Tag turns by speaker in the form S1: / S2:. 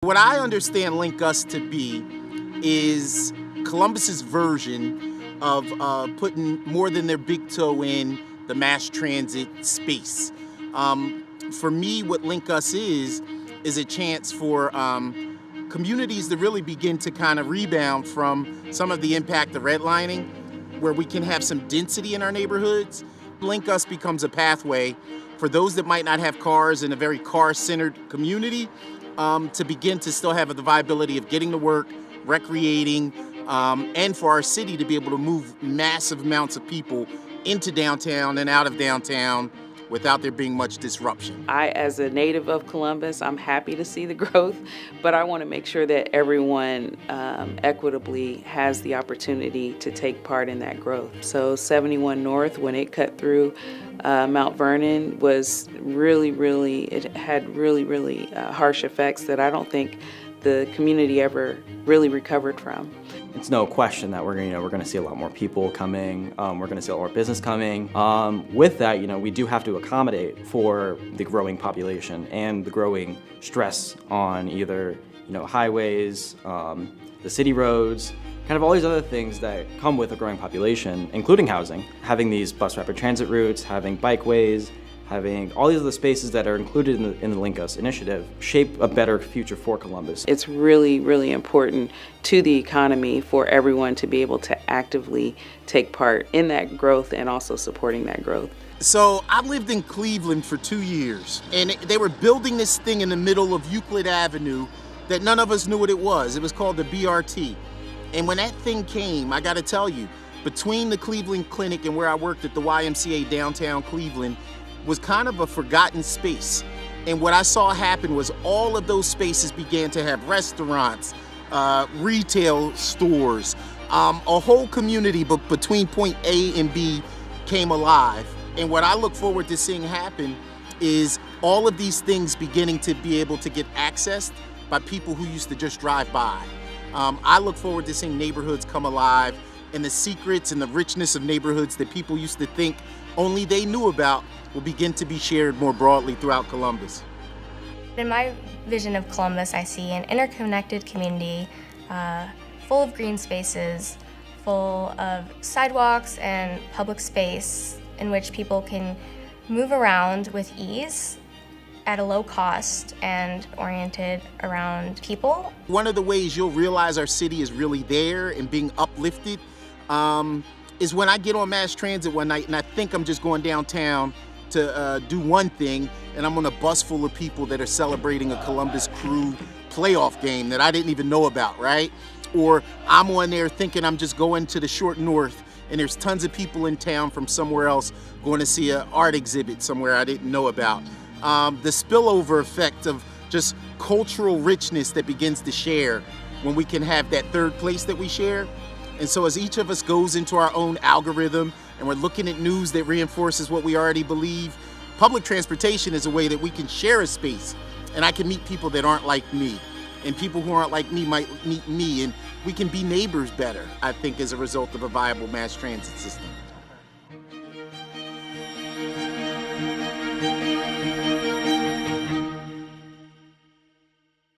S1: What I understand LinkUS to be is Columbus's version of putting more than their big toe in the mass transit space. For me, what LinkUS is a chance for communities to really begin to kind of rebound from some of the impact of redlining, where we can have some density in our neighborhoods. LinkUS becomes a pathway for those that might not have cars in a very car-centered community to begin to still have the viability of getting to work, recreating, and for our city to be able to move massive amounts of people into downtown and out of downtown without there being much disruption.
S2: I, as a native of Columbus, I'm happy to see the growth, but I want to make sure that everyone equitably has the opportunity to take part in that growth. So 71 North, when it cut through Mount Vernon, was it had really harsh effects that I don't think the community ever really recovered from.
S3: It's no question that we're going to see a lot more people coming. We're going to see a lot more business coming. With that, we do have to accommodate for the growing population and the growing stress on either highways, the city roads, kind of all these other things that come with a growing population, including housing. Having these bus rapid transit routes, having bikeways, having all these other spaces that are included in the LinkUS initiative shape a better future for Columbus.
S2: It's really important to the economy for everyone to be able to actively take part in that growth and also supporting that growth.
S1: So I lived in Cleveland for 2 years, and they were building this thing in the middle of Euclid Avenue that none of us knew what it was. It was called the BRT. And when that thing came, I gotta tell you, between the Cleveland Clinic and where I worked at the YMCA downtown Cleveland, was kind of a forgotten space. And what I saw happen was all of those spaces began to have restaurants, retail stores, a whole community but between point A and B came alive. And what I look forward to seeing happen is all of these things beginning to be able to get accessed by people who used to just drive by. I look forward to seeing neighborhoods come alive and the secrets and the richness of neighborhoods that people used to think only they knew about will begin to be shared more broadly throughout Columbus.
S4: In my vision of Columbus, I see an interconnected community full of green spaces, full of sidewalks and public space in which people can move around with ease at a low cost and oriented around people.
S1: One of the ways you'll realize our city is really there and being uplifted is when I get on mass transit one night and I think I'm just going downtown to do one thing, and I'm on a bus full of people that are celebrating a Columbus Crew playoff game that I didn't even know about, right? Or I'm on there thinking I'm just going to the short north and there's tons of people in town from somewhere else going to see an art exhibit somewhere I didn't know about. The spillover effect of just cultural richness that begins to share when we can have that third place that we share. And so as each of us goes into our own algorithm and we're looking at news that reinforces what we already believe, public transportation is a way that we can share a space and I can meet people that aren't like me. And people who aren't like me might meet me, and we can be neighbors better, I think, as a result of a viable mass transit system.